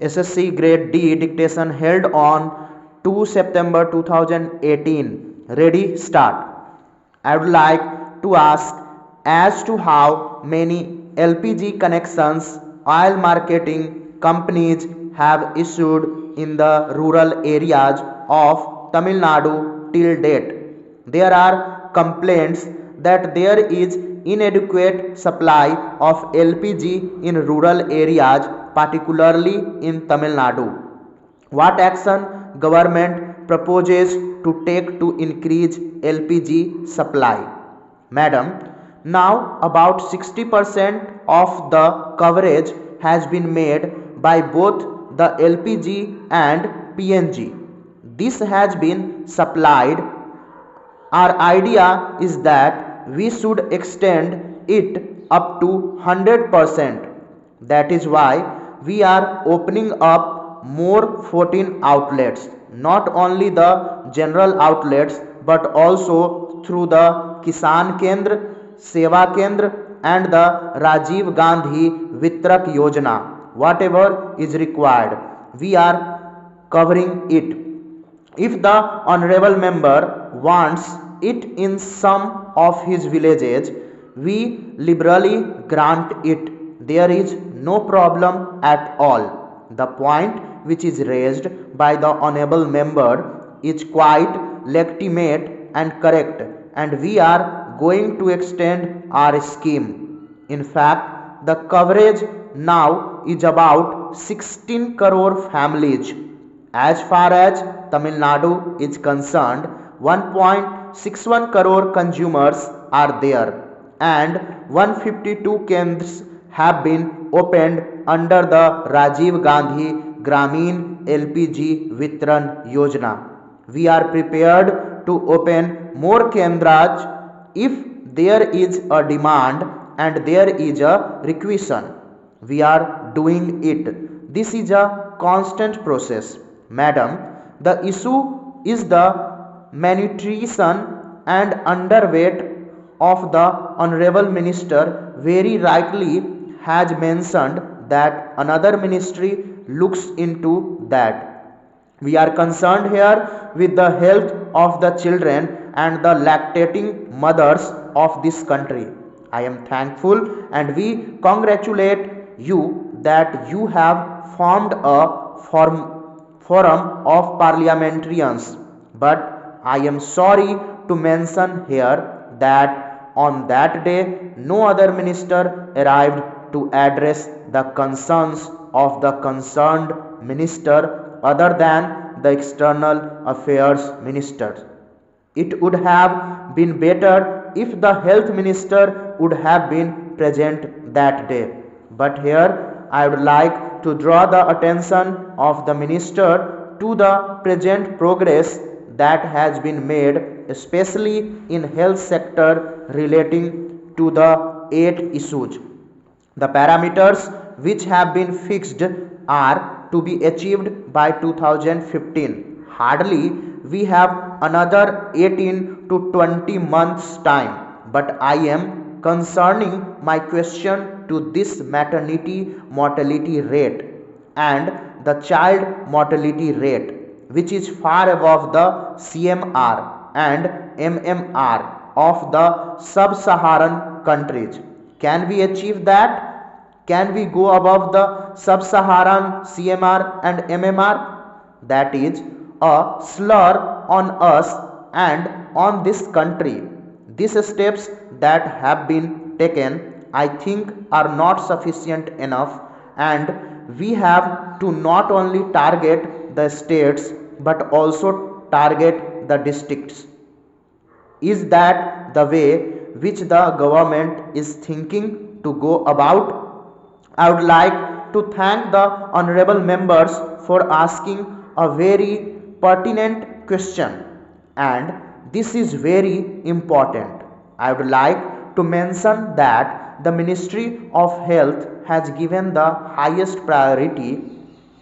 SSC Grade D dictation held on 2 September 2018. Ready? Start. I would like to ask as to how many LPG connections oil marketing companies have issued in the rural areas of Tamil Nadu till date. There are complaints that there is inadequate supply of LPG in rural areas, particularly in Tamil Nadu. What action government proposes to take to increase LPG supply? Madam, now about 60% of the coverage has been made by both the LPG and PNG. This has been supplied. Our idea is that we should extend it up to 100%. That is why we are opening up more 14 outlets, not only the general outlets but also through the Kisan Kendra, Seva Kendra and the Rajiv Gandhi Vitrak Yojana. Whatever is required, we are covering it. If the honorable member wants it in some of his villages, we liberally grant it. There is no problem at all. The point which is raised by the honorable member is quite legitimate and correct, and we are going to extend our scheme. In fact, the coverage now is about 16 crore families. As far as Tamil Nadu is concerned, 1.61 crore consumers are there, and 152 kendras have been opened under the Rajiv Gandhi Grameen LPG Vitran Yojana. We are prepared to open more kendras if there is a demand and there is a requisition. We are doing it. This is a constant process. Madam, the issue is the malnutrition and underweight of the Honorable Minister very rightly has mentioned that another ministry looks into that. We are concerned here with the health of the children and the lactating mothers of this country. I am thankful and we congratulate you that you have formed a forum of parliamentarians, but I am sorry to mention here that on that day no other minister arrived to address the concerns of the concerned minister other than the external affairs minister. It would have been better if the health minister would have been present that day. But here I would like to draw the attention of the minister to the present progress that has been made, especially in health sector relating to the 8 issues. The parameters which have been fixed are to be achieved by 2015. Hardly we have another 18 to 20 months time, but I am concerning my question to this maternity mortality rate and the child mortality rate, which is far above the CMR and MMR of the sub-Saharan countries. Can we achieve that? Can we go above the sub-Saharan CMR and MMR? That is a slur on us and on this country. These steps that have been taken, I think, are not sufficient enough, and we have to not only target the states but also target the districts. Is that the way which the government is thinking to go about? I would like to thank the honorable members for asking a very pertinent question, and this is very important. I would like to mention that the Ministry of Health has given the highest priority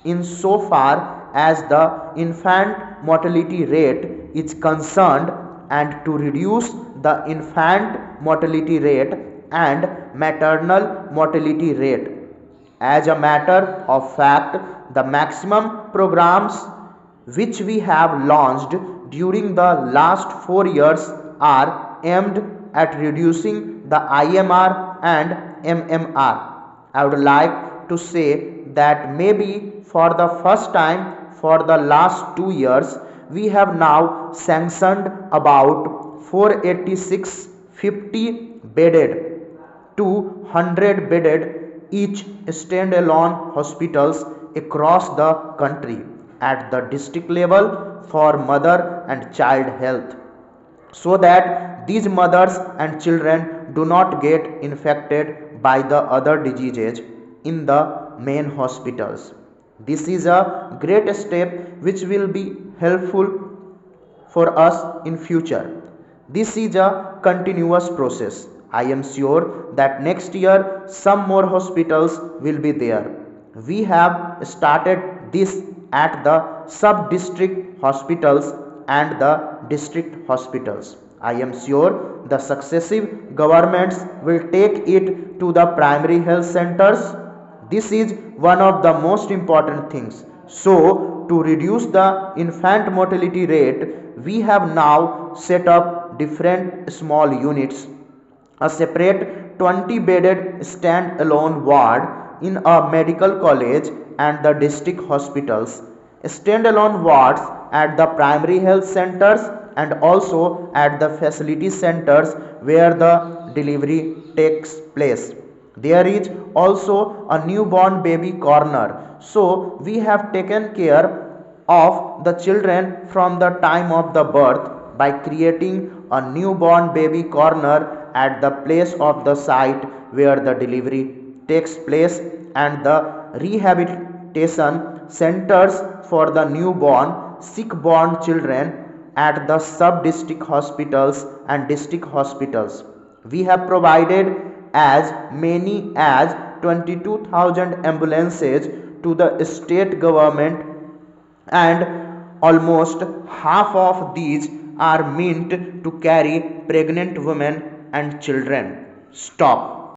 in so far as the infant mortality rate is concerned, and to reduce the infant mortality rate and maternal mortality rate. As a matter of fact, the maximum programs which we have launched during the last 4 years are aimed at reducing the IMR and MMR. I would like to say that maybe for the first time for the last 2 years we have now sanctioned about 486 50 bedded to 100 bedded each standalone hospitals across the country at the district level for mother and child health, so that these mothers and children do not get infected by the other diseases in the main hospitals. This is a great step which will be helpful for us in future. This is a continuous process. I am sure that next year some more hospitals will be there. We have started this at the sub district hospitals and the district hospitals. I am sure the successive governments will take it to the primary health centers. This is one of the most important things. So, to reduce the infant mortality rate, we have now set up different small units, a separate 20 bedded stand-alone ward in a medical college and the district hospitals, stand-alone wards at the primary health centers and also at the facility centers where the delivery takes place. There is also a newborn baby corner. So we have taken care of the children from the time of the birth by creating a newborn baby corner at the place of the site where the delivery takes place, and the rehabilitation centers for the newborn sick born children at the sub district hospitals and district hospitals. We have provided as many as 22,000 ambulances to the state government, and almost half of these are meant to carry pregnant women and children. Stop.